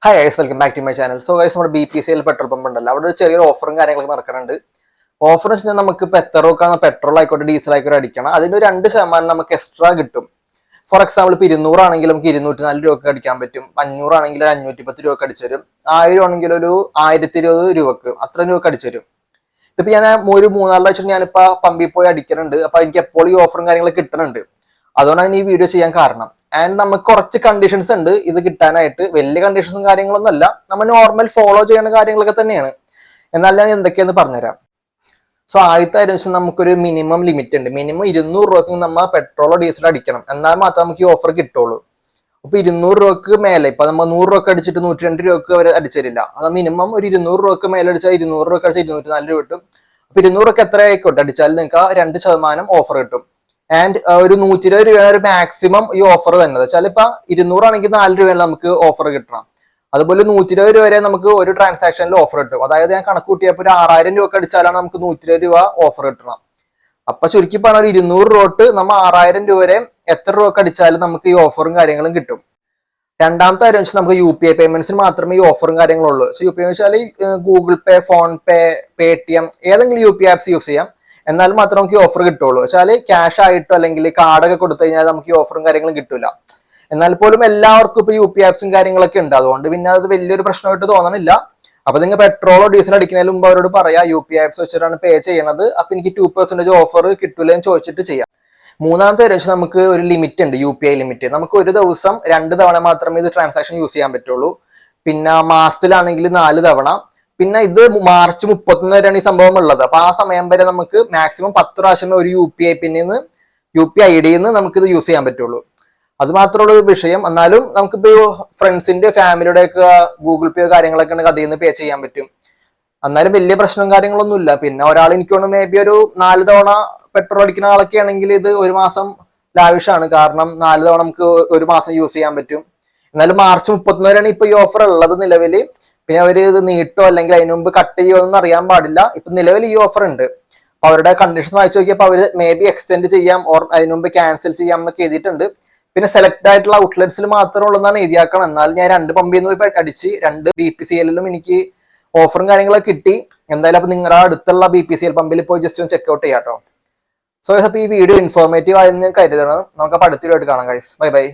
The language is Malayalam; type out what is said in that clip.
Hi guys, welcome back to my channel. So guys, നമ്മുടെ BPCL പെട്രോൾ പമ്പ് ഉണ്ടല്ലോ, അവിടെ ഒരു ചെറിയൊരു ഓഫറും കാര്യങ്ങളൊക്കെ നടക്കുന്നുണ്ട്. ഓഫർ എന്ന് വെച്ചാൽ നമുക്ക് ഇപ്പോൾ എത്ര രൂപക്കാണ് പെട്രോൾ ആയിക്കോട്ടെ ഡീസൽ ആയിക്കോട്ടെ അടിക്കണം, അതിൻ്റെ 2% നമുക്ക് എക്സ്ട്രാ കിട്ടും. ഫോർ എക്സാമ്പിൾ, ഇപ്പോൾ 200 ആണെങ്കിൽ നമുക്ക് 204 രൂപക്ക് അടിക്കാൻ പറ്റും, 500 ആണെങ്കിൽ 510 രൂപക്ക് അടിച്ചു തരും, 1000 ആണെങ്കിൽ ഒരു 1020 രൂപക്ക് അത്ര രൂപക്ക് അടിച്ചു തരും. ഇതിപ്പോൾ ഞാൻ ഒരു 3-4 ആഴ്ച ഞാനിപ്പോൾ പമ്പിൽ പോയി അടിക്കുന്നുണ്ട്. അപ്പോൾ എനിക്ക് എപ്പോഴും ഈ ഓഫറും കാര്യങ്ങളൊക്കെ കിട്ടുന്നുണ്ട്. അതുകൊണ്ടാണ് ഈ വീഡിയോ ചെയ്യാൻ കാരണം. ആൻഡ് നമുക്ക് കുറച്ച് കണ്ടീഷൻസ് ഉണ്ട് ഇത് കിട്ടാനായിട്ട്. വലിയ കണ്ടീഷൻസും കാര്യങ്ങളൊന്നും അല്ല, നമ്മൾ നോർമൽ ഫോളോ ചെയ്യുന്ന കാര്യങ്ങളൊക്കെ തന്നെയാണ്. എന്നാൽ ഞാൻ എന്തൊക്കെയാന്ന് പറഞ്ഞുതരാം. സോ ആദ്യത്തെ കാര്യം, നമുക്കൊരു മിനിമം ലിമിറ്റ് ഉണ്ട്. മിനിമം 200 രൂപക്ക് നമ്മൾ പെട്രോളോ ഡീസലോ അടിക്കണം, എന്നാൽ മാത്രമേ നമുക്ക് ഈ ഓഫർ കിട്ടുള്ളൂ. അപ്പൊ 200 രൂപക്ക് മേലെ, ഇപ്പൊ നമ്മൾ 100 രൂപക്ക് അടിച്ചിട്ട് 102 രൂപക്ക് അവർ അടിച്ചിട്ടില്ല. അത് മിനിമം ഒരു 200 രൂപക്ക് മേലെ അടിച്ചാൽ 200 രൂപക്ക് അടിച്ചാൽ 204 രൂപ കിട്ടും. അപ്പൊ 200 രൂപക്ക് എത്ര ആയിക്കോട്ടെ അടിച്ചാൽ നിങ്ങൾക്ക് 2% ഓഫർ കിട്ടും. ആൻഡ് ഒരു 120 രൂപയാണ് ഒരു മാക്സിമം ഈ ഓഫർ തന്നെ. വെച്ചാൽ ഇപ്പൊ 200 ആണെങ്കിൽ 4 രൂപയാണ് നമുക്ക് ഓഫർ കിട്ടണം. അതുപോലെ 120 രൂപ വരെ നമുക്ക് ഒരു ട്രാൻസാക്ഷനിൽ ഓഫർ കിട്ടും. അതായത് ഞാൻ കണക്ക് കൂട്ടിയപ്പോൾ ഒരു 6000 രൂപ അടിച്ചാലാണ് നമുക്ക് 120 രൂപ ഓഫർ കിട്ടണം. അപ്പൊ ചുരുക്കി പറഞ്ഞാൽ 200 രൂപ തൊട്ട് നമ്മൾ 6000 രൂപ വരെ എത്ര രൂപ അടിച്ചാലും നമുക്ക് ഈ ഓഫറും കാര്യങ്ങളും കിട്ടും. രണ്ടാമത്തെ കാര്യം വെച്ചാൽ നമുക്ക് UPI പേയ്മെന്റ്സിന് മാത്രമേ ഈ ഓഫറും കാര്യങ്ങളുള്ളൂ. UPI വെച്ചാൽ ഗൂഗിൾ പേ, ഫോൺ പേ, Paytm ഏതെങ്കിലും UPI ആപ്സ് യൂസ് ചെയ്യാം, എന്നാൽ മാത്രമേ നമുക്ക് ഈ ഓഫർ കിട്ടുള്ളൂ. വെച്ചാൽ ക്യാഷ് ആയിട്ടോ അല്ലെങ്കിൽ കാർഡൊക്കെ കൊടുത്തു കഴിഞ്ഞാൽ നമുക്ക് ഈ ഓഫറും കാര്യങ്ങളും കിട്ടില്ല. എന്നാൽ പോലും എല്ലാവർക്കും ഇപ്പൊ UPI ആപ്സും കാര്യങ്ങളൊക്കെ ഉണ്ട്. അതുകൊണ്ട് പിന്നെ അത് വലിയൊരു പ്രശ്നമായിട്ട് തോന്നണില്ല. അപ്പൊ നിങ്ങൾ പെട്രോളോ ഡീസലോ അടിക്കുന്നതിന് മുമ്പ് അവരോട് പറയാം UPI ആപ്സ് വെച്ചിട്ടാണ് പേ ചെയ്യണത്, അപ്പൊ എനിക്ക് 2% ഓഫർ കിട്ടൂല എന്ന് ചോദിച്ചിട്ട് ചെയ്യാം. മൂന്നാമത്തെ കാര്യം, നമുക്ക് ഒരു ലിമിറ്റ് ഉണ്ട്, UPI ലിമിറ്റ്. നമുക്ക് ഒരു ദിവസം 2 തവണ മാത്രമേ ഇത് ട്രാൻസാക്ഷൻ യൂസ് ചെയ്യാൻ പറ്റുള്ളൂ. പിന്നെ മാസത്തിലാണെങ്കിൽ 4 തവണ. പിന്നെ ഇത് മാർച്ച് 31 വരെയാണ് ഈ സംഭവം ഉള്ളത്. അപ്പൊ ആ സമയം വരെ നമുക്ക് മാക്സിമം 10 പ്രാവശ്യം ഒരു UPI പിന്നിന്ന് UPI ID നമുക്ക് ഇത് യൂസ് ചെയ്യാൻ പറ്റുള്ളൂ. അത് മാത്രമുള്ള ഒരു വിഷയം. എന്നാലും നമുക്കിപ്പോ ഫ്രണ്ട്സിന്റെ ഫാമിലിയുടെ ഒക്കെ ഗൂഗിൾ പേ കാര്യങ്ങളൊക്കെ ഉണ്ടെങ്കിൽ അതിൽ നിന്ന് പേ ചെയ്യാൻ പറ്റും. എന്നാലും വലിയ പ്രശ്നവും കാര്യങ്ങളൊന്നും ഇല്ല. പിന്നെ ഒരാൾ എനിക്ക് തോന്നുന്നു മേ ബി ഒരു 4 തവണ പെട്രോൾ അടിക്കുന്ന ആളൊക്കെ ആണെങ്കിൽ ഇത് ഒരു മാസം ലാവിഷാണ്. കാരണം 4 തവണ നമുക്ക് ഒരു മാസം യൂസ് ചെയ്യാൻ പറ്റും. എന്നാലും മാർച്ച് 31 വരെയാണ് ഇപ്പൊ ഈ ഓഫർ ഉള്ളത് നിലവിൽ. പിന്നെ അവര് ഇത് നീട്ടോ അല്ലെങ്കിൽ അതിന് മുമ്പ് കട്ട് ചെയ്യുമോന്നും അറിയാൻ പാടില്ല. ഇപ്പൊ നിലവിൽ ഈ ഓഫർ ഉണ്ട്. അപ്പൊ അവരുടെ കണ്ടീഷൻസ് വായിച്ചു നോക്കിയപ്പോൾ അവര് മേ ബി എക്സ്റ്റെൻഡ് ചെയ്യാം ഓർ അതിന് മുമ്പ് ക്യാൻസൽ ചെയ്യാം എന്നൊക്കെ എഴുതിയിട്ടുണ്ട്. പിന്നെ സെലക്ട് ആയിട്ടുള്ള ഔട്ട്ലെറ്റ്സിൽ മാത്രമേ ഉള്ളതാണ് എഴുതിയാക്കണം. എന്നാൽ ഞാൻ 2 പമ്പിൽ നിന്ന് പോയി അടിച്ച് 2 BPCL എനിക്ക് ഓഫറും കാര്യങ്ങളൊക്കെ കിട്ടി. എന്തായാലും അപ്പൊ നിങ്ങളുടെ അടുത്തുള്ള BPCL പമ്പിൽ പോയി ജസ്റ്റ് ഒന്ന് ചെക്ക് ഔട്ട് ചെയ്യാം കേട്ടോ. സോ അപ്പൊ ഈ വീഡിയോ ഇൻഫോർമേറ്റീവ് ആയെന്ന് ഞാൻ കരുതണം. നമുക്ക് അപ്പൊ അടുത്ത വീഡിയോ ആയിട്ട് കാണാം ഗൈസ്. Bye bye.